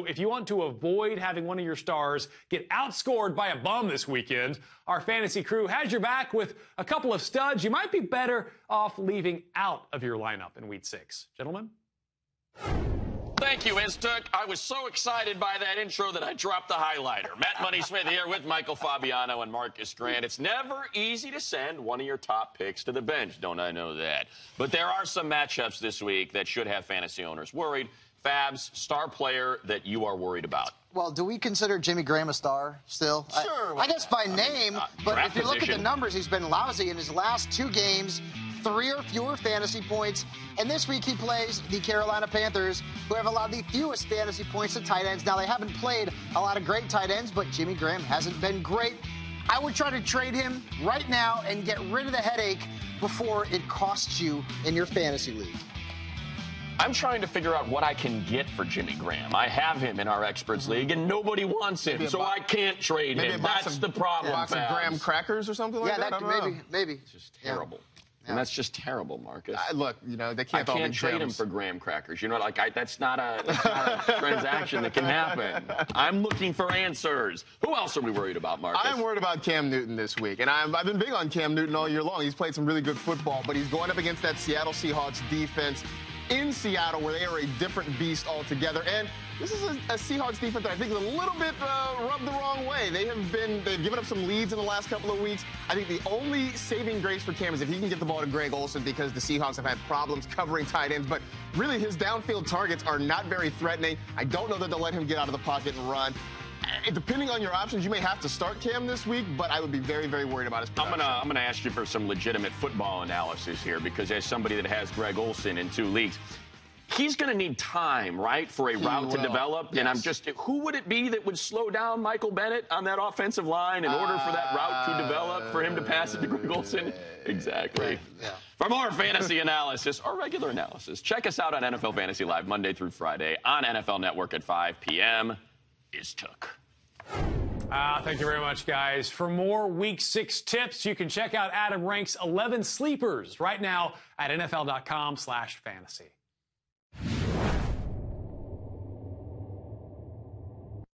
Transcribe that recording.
if you want to avoid having one of your stars get outscored by a bum this weekend, our fantasy crew has your back with a couple of studs you might be better off leaving out of your lineup in Week 6. Gentlemen? Thank you, Instuck. I was so excited by that intro that I dropped the highlighter. Matt Money Smith here with Michael Fabiano and Marcus Grant. It's never easy to send one of your top picks to the bench, don't I know that? But there are some matchups this week that should have fantasy owners worried. Fabs, star player that you are worried about. Well, do we consider Jimmy Graham a star still? Sure. I guess by name, but if you look at the position. numbers, he's been lousy in his last 2 games. 3 or fewer fantasy points. And this week he plays the Carolina Panthers, who have allowed the fewest fantasy points to tight ends. Now, they haven't played a lot of great tight ends, but Jimmy Graham hasn't been great. I would try to trade him right now and get rid of the headache before it costs you in your fantasy league. I'm trying to figure out what I can get for Jimmy Graham. I have him in our experts league, and nobody wants him, so I can't trade him. That's the problem. A box of graham crackers or something like that? Maybe. It's just terrible. And that's just terrible, Marcus. Look, they can't all be gems. Trade him for graham crackers. That's not a transaction that can happen. I'm looking for answers. Who else are we worried about, Marcus? I'm worried about Cam Newton this week. And I've been big on Cam Newton all year long. He's played some really good football, but he's going up against that Seattle Seahawks defense in Seattle, where they are a different beast altogether. And this is a Seahawks defense that I think is a little bit rubbed the wrong way. They've given up some leads in the last couple of weeks. I think the only saving grace for Cam is if he can get the ball to Greg Olsen, because the Seahawks have had problems covering tight ends. But really, his downfield targets are not very threatening. I don't know that they'll let him get out of the pocket and run. Depending on your options, you may have to start Cam this week, but I would be very, very worried about his production. I'm gonna ask you for some legitimate football analysis here, because as somebody that has Greg Olsen in 2 leagues, he's going to need time, right, for a route to develop. Yes. And who would it be that would slow down Michael Bennett on that offensive line in order for that route to develop, for him to pass it to Greg Olsen? Exactly. Yeah. For more fantasy analysis or regular analysis, check us out on NFL Fantasy Live Monday through Friday on NFL Network at 5 p.m. is Took. Thank you very much, guys. For more Week 6 tips, you can check out Adam Rank's 11 Sleepers right now at NFL.com/fantasy.